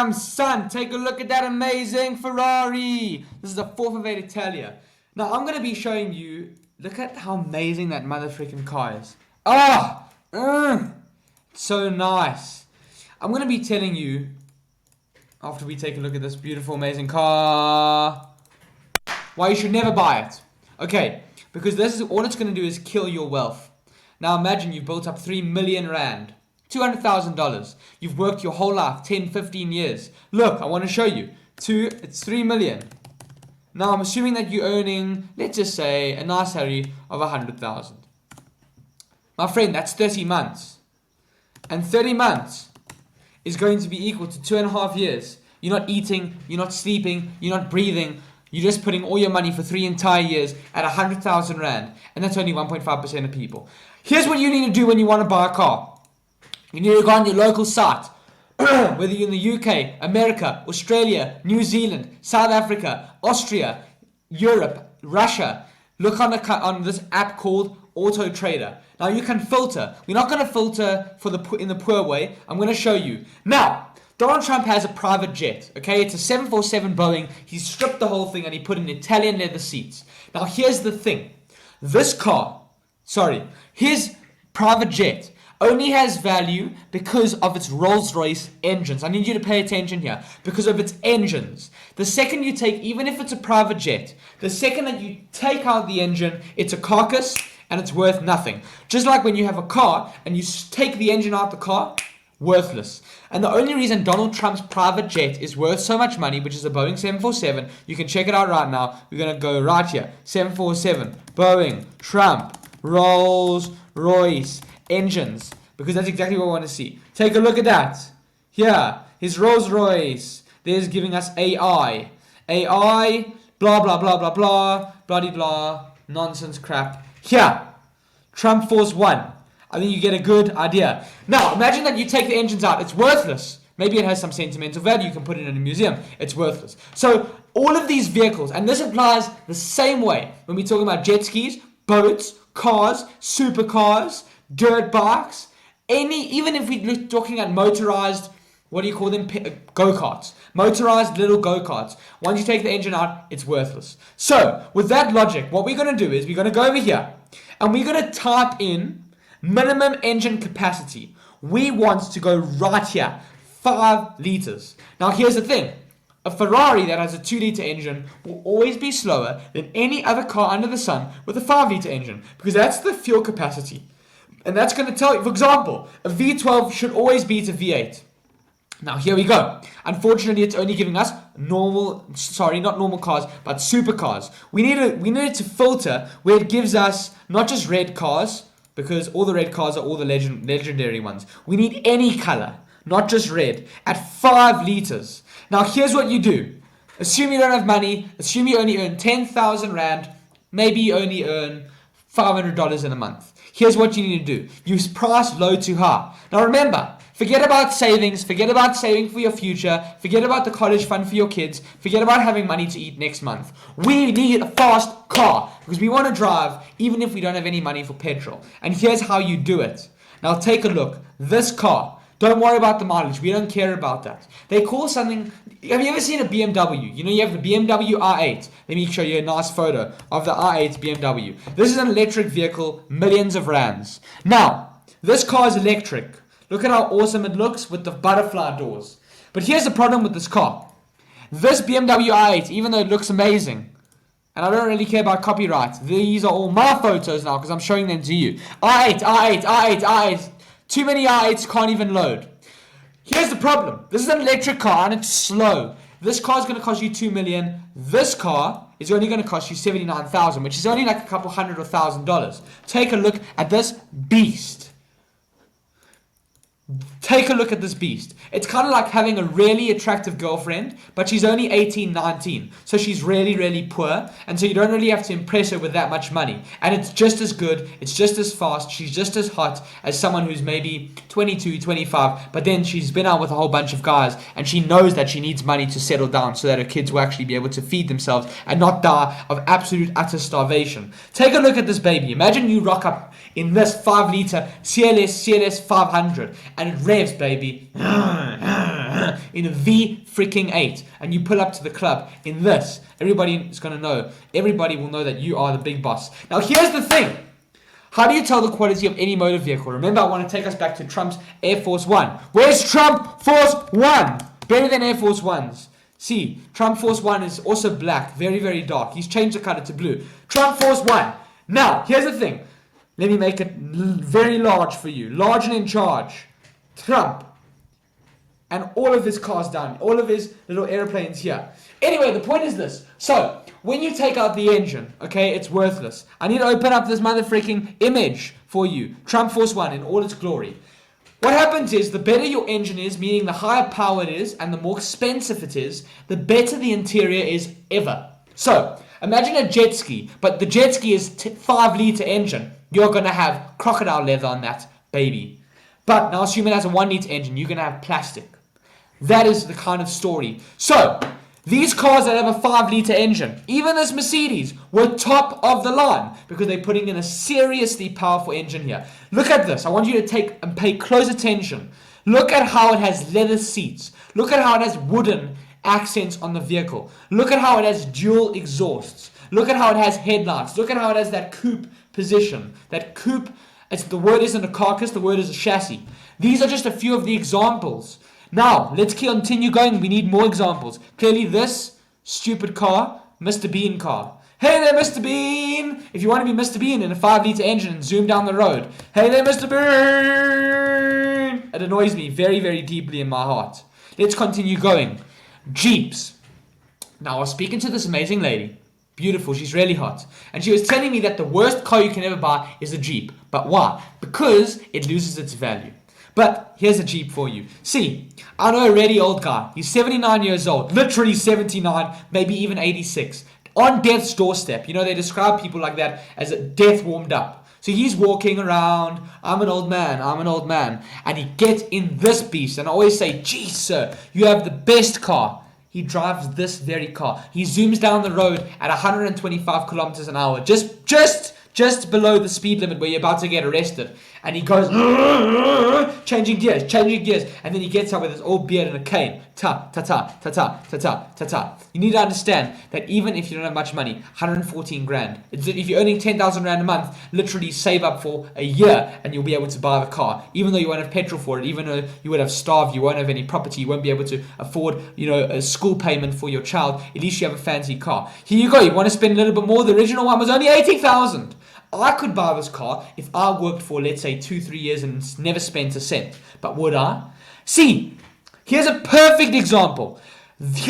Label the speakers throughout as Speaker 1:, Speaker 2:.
Speaker 1: Damn, son, take a look at that amazing Ferrari. This is the 4th of 8 Italia. Now, I'm going to be showing you, look at how amazing that mother freaking car is. So nice. I'm going to be telling you, after we take a look at this beautiful, amazing car, why you should never buy it. Okay, because this is all it's going to do is kill your wealth. Now imagine you've built up 3 million rand, $200,000. You've worked your whole life, 10, 15 years. Look, I want to show you. It's 3 million. Now I'm assuming that you're earning, let's just say, a nice salary of 100,000. My friend, that's 30 months. And 30 months is going to be equal to 2.5 years. You're not eating, you're not sleeping, you're not breathing. You're just putting all your money for 3 entire years at 100,000 rand. And that's only 1.5% of people. Here's what you need to do when you want to buy a car. You need to go on your local site. Whether you're in the UK, America, Australia, New Zealand, South Africa, Austria, Europe, Russia. Look on this app called Auto Trader. Now you can filter. We're not going to filter in the poor way. I'm going to show you. Now, Donald Trump has a private jet, okay? It's a 747 Boeing. He stripped the whole thing and he put in Italian leather seats. Now, here's the thing. His private jet only has value because of its Rolls-Royce engines. I need you to pay attention here. Because of its engines. The second you take, even if it's a private jet, the second that you take out the engine, it's a carcass and it's worth nothing. Just like when you have a car and you take the engine out the car, worthless. And the only reason Donald Trump's private jet is worth so much money, which is a Boeing 747, you can check it out right now. We're going to go right here. 747, Boeing, Trump, Rolls-Royce, engines. Because that's exactly what we want to see. Take a look at that. Here, his Rolls-Royce. There's giving us AI. AI, blah, blah, blah, blah, blah, blah-de-blah, nonsense crap. Here, Trump Force One. I think you get a good idea. Now, imagine that you take the engines out. It's worthless. Maybe it has some sentimental value. You can put it in a museum. It's worthless. So, all of these vehicles, and this applies the same way when we're talking about jet skis, boats, cars, supercars, dirt bikes, even if we're talking at motorized, what do you call them? Go-karts. Motorized little go-karts. Once you take the engine out, it's worthless. So, with that logic, what we're going to do is we're going to go over here and we're going to type in minimum engine capacity. We want to go right here, 5 liters. Now here's the thing. A Ferrari that has a 2-liter engine will always be slower than any other car under the sun with a 5-liter engine, because that's the fuel capacity. And that's going to tell you, for example, a V12 should always beat a V8. Now here we go. Unfortunately, it's only giving us not normal cars, but supercars. We need to filter where it gives us not just red cars, because all the red cars are all the legendary ones. We need any color, not just red, at 5 liters. Now here's what you do. Assume you don't have money. Assume you only earn 10,000 rand. Maybe you only earn $500 in a month. Here's what you need to do. You price low to high. Now remember, forget about savings. Forget about saving for your future. Forget about the college fund for your kids. Forget about having money to eat next month. We need a fast car because we want to drive even if we don't have any money for petrol. And here's how you do it. Now take a look. This car. Don't worry about the mileage. We don't care about that. They call something... Have you ever seen a BMW? You know, you have the BMW i8. Let me show you a nice photo of the i8 BMW. This is an electric vehicle, millions of rands. Now, this car is electric. Look at how awesome it looks with the butterfly doors. But here's the problem with this car. This BMW i8, even though it looks amazing, and I don't really care about copyright, these are all my photos now because I'm showing them to you. i8. Too many i8s can't even load. Here's the problem. This is an electric car and it's slow. This car is going to cost you 2 million. This car is only going to cost you 79,000, which is only like a couple $100 or $1,000. Take a look at this beast. Take a look at this beast. It's kind of like having a really attractive girlfriend, but she's only 18, 19. So she's really, really poor. And so you don't really have to impress her with that much money. And it's just as good. It's just as fast. She's just as hot as someone who's maybe 22, 25. But then she's been out with a whole bunch of guys. And she knows that she needs money to settle down so that her kids will actually be able to feed themselves and not die of absolute utter starvation. Take a look at this baby. Imagine you rock up in this 5-liter CLS 500. And it revs, baby. in a V8, and you pull up to the club in this, everybody is going to know. Everybody will know that you are the big boss. Now, here's the thing. How do you tell the quality of any motor vehicle? Remember, I want to take us back to Trump's Air Force One. Where's Trump Force One? Better than Air Force Ones. See, Trump Force One is also black, very, very dark. He's changed the color to blue. Trump Force One. Now, here's the thing. Let me make it very large for you. Large and in charge. Trump. And all of his cars down. All of his little airplanes here. Anyway, the point is this. So, when you take out the engine, okay, it's worthless. I need to open up this motherfreaking image for you. Trump Force One in all its glory. What happens is, the better your engine is, meaning the higher power it is, and the more expensive it is, the better the interior is ever. So, imagine a jet ski, but the jet ski is 5-liter engine. You're going to have crocodile leather on that baby. But now assume it has a 1-liter engine, you're going to have plastic. That is the kind of story. So, these cars that have a 5-liter engine, even this Mercedes, were top of the line because they're putting in a seriously powerful engine here. Look at this. I want you to take and pay close attention. Look at how it has leather seats. Look at how it has wooden accents on the vehicle. Look at how it has dual exhausts. Look at how it has headlights. Look at how it has that coupe position. That coupe, the word isn't a carcass, the word is a chassis. These are just a few of the examples. Now, let's continue going. We need more examples. Clearly, this stupid car, Mr. Bean car. Hey there, Mr. Bean! If you want to be Mr. Bean in a 5-liter engine and zoom down the road. Hey there, Mr. Bean! It annoys me very, very deeply in my heart. Let's continue going. Jeeps. Now, I was speaking to this amazing lady. Beautiful, she's really hot. And she was telling me that the worst car you can ever buy is a Jeep. But why? Because it loses its value. But here's a Jeep for you. See, I know a really old guy. He's 79 years old. Literally 79, maybe even 86. On death's doorstep. You know, they describe people like that as a death warmed up. So he's walking around. I'm an old man. I'm an old man. And he gets in this beast. And I always say, geez, sir, you have the best car. He drives this very car. He zooms down the road at 125 kilometers an hour. Just below the speed limit where you're about to get arrested. And he goes, changing gears. And then he gets up with his old beard and a cane. Ta, ta, ta, ta, ta, ta, ta, ta, ta. You need to understand that even if you don't have much money, 114 grand. If you're earning 10,000 rand a month, literally save up for a year and you'll be able to buy the car. Even though you won't have petrol for it, even though you would have starved, you won't have any property, you won't be able to afford, a school payment for your child. At least you have a fancy car. Here you go. You want to spend a little bit more. The original one was only 80,000. I could buy this car if I worked for, let's say, 2-3 years and never spent a cent. But would I? See, here's a perfect example. Look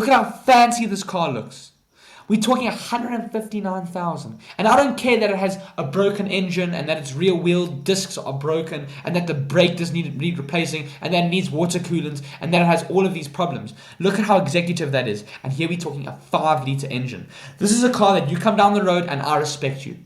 Speaker 1: at how fancy this car looks. We're talking 159,000. And I don't care that it has a broken engine and that its rear wheel discs are broken and that the brake does need replacing and that it needs water coolant and that it has all of these problems. Look at how executive that is. And here we're talking a 5-liter engine. This is a car that you come down the road and I respect you.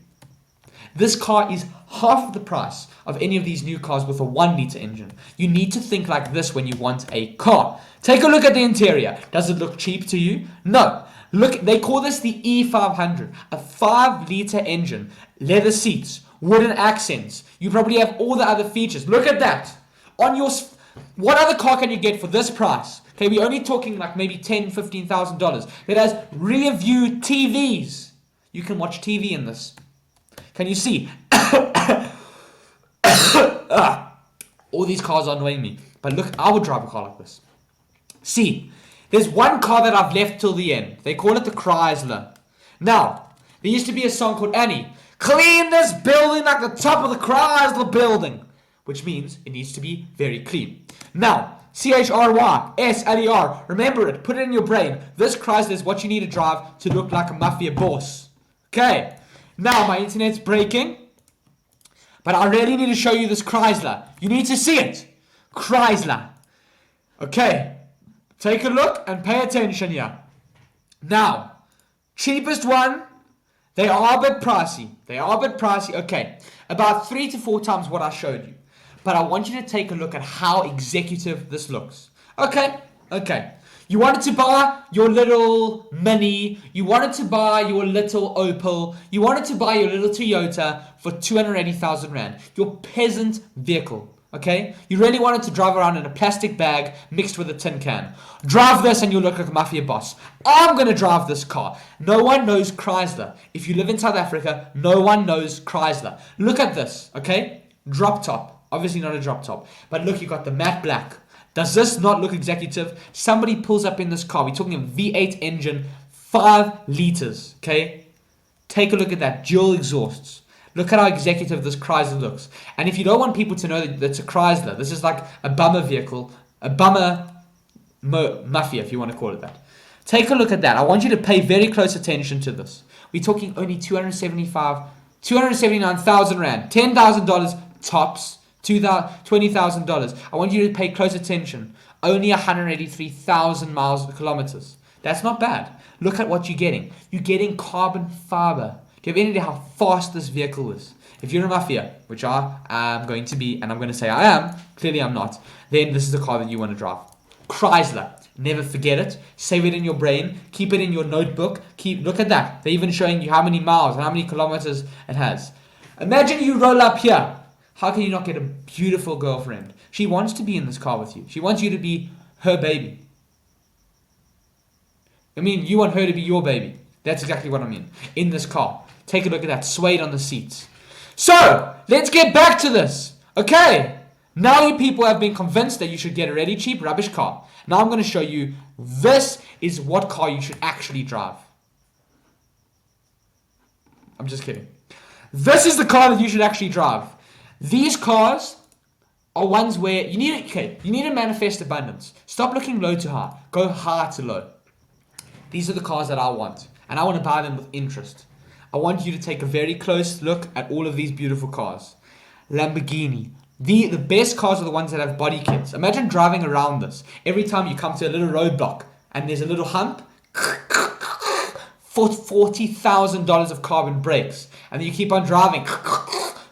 Speaker 1: This car is half the price of any of these new cars with a 1-liter engine. You need to think like this when you want a car. Take a look at the interior. Does it look cheap to you? No. Look, they call this the E500, a 5-liter engine, leather seats, wooden accents. You probably have all the other features. Look at that. What other car can you get for this price? Okay, we're only talking like maybe $10,000-$15,000. That has rear view TVs. You can watch TV in this. Can you see? All these cars are annoying me. But look, I would drive a car like this. See, there's one car that I've left till the end. They call it the Chrysler. Now, there used to be a song called Annie. Clean this building like the top of the Chrysler building. Which means it needs to be very clean. Now, CHRYSLER. Remember it. Put it in your brain. This Chrysler is what you need to drive to look like a mafia boss. Okay. Now, my internet's breaking. But I really need to show you this Chrysler. You need to see it. Chrysler. Okay. Take a look and pay attention here. Now, cheapest one. They are a bit pricey. Okay. About 3 to 4 times what I showed you. But I want you to take a look at how executive this looks. Okay. You wanted to buy your little Mini. You wanted to buy your little Opel. You wanted to buy your little Toyota for 280,000 rand. Your peasant vehicle. Okay? You really wanted to drive around in a plastic bag mixed with a tin can. Drive this and you'll look like a mafia boss. I'm going to drive this car. No one knows Chrysler. If you live in South Africa, no one knows Chrysler. Look at this, okay? Drop top. Obviously not a drop top. But look, you got the matte black. Does this not look executive? Somebody pulls up in this car. We're talking a V8 engine, 5 liters, okay? Take a look at that. Dual exhausts. Look at how executive this Chrysler looks. And if you don't want people to know that it's a Chrysler, this is like a bummer vehicle, a bummer mafia, if you want to call it that. Take a look at that. I want you to pay very close attention to this. We're talking only 279,000 Rand, $10,000 tops, $20,000. I want you to pay close attention. Only 183,000 kilometers. That's not bad. Look at what you're getting. You're getting carbon fiber. Do you have any idea how fast this vehicle is? If you're a mafia, which I am going to be, and I'm going to say I am, clearly I'm not, then this is the car that you want to drive. Chrysler. Never forget it. Save it in your brain. Keep it in your notebook. Look at that. They're even showing you how many miles and how many kilometers it has. Imagine you roll up here. How can you not get a beautiful girlfriend? She wants to be in this car with you. She wants you to be her baby. I mean, you want her to be your baby. That's exactly what I mean. In this car. Take a look at that. Suede on the seats. So, let's get back to this. Okay. Now you people have been convinced that you should get a really cheap rubbish car. Now I'm going to show you this is what car you should actually drive. I'm just kidding. This is the car that you should actually drive. These cars are ones where you need to manifest abundance. Stop looking low to high. Go high to low. These are the cars that I want. And I want to buy them with interest. I want you to take a very close look at all of these beautiful cars. Lamborghini. The best cars are the ones that have body kits. Imagine driving around this. Every time you come to a little roadblock and there's a little hump, for $40,000 of carbon brakes. And then you keep on driving.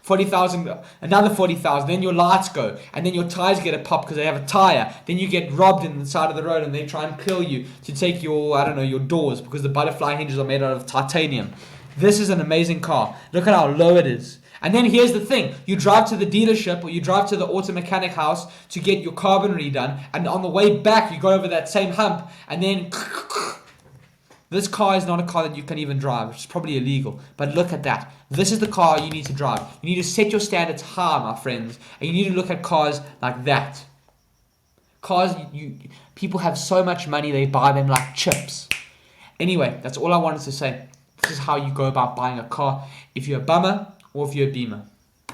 Speaker 1: 40,000, another 40,000, then your lights go, and then your tires get a pop because they have a tire, then you get robbed in the side of the road and they try and kill you to take your, your doors because the butterfly hinges are made out of titanium. This is an amazing car. Look at how low it is. And then here's the thing, you drive to the dealership or you drive to the auto mechanic house to get your carbon redone, and on the way back you go over that same hump, and then this car is not a car that you can even drive, which is probably illegal. But look at that. This is the car you need to drive. You need to set your standards high, my friends. And you need to look at cars like that. Cars, people have so much money, they buy them like chips. Anyway, that's all I wanted to say. This is how you go about buying a car if you're a bummer or if you're a beamer.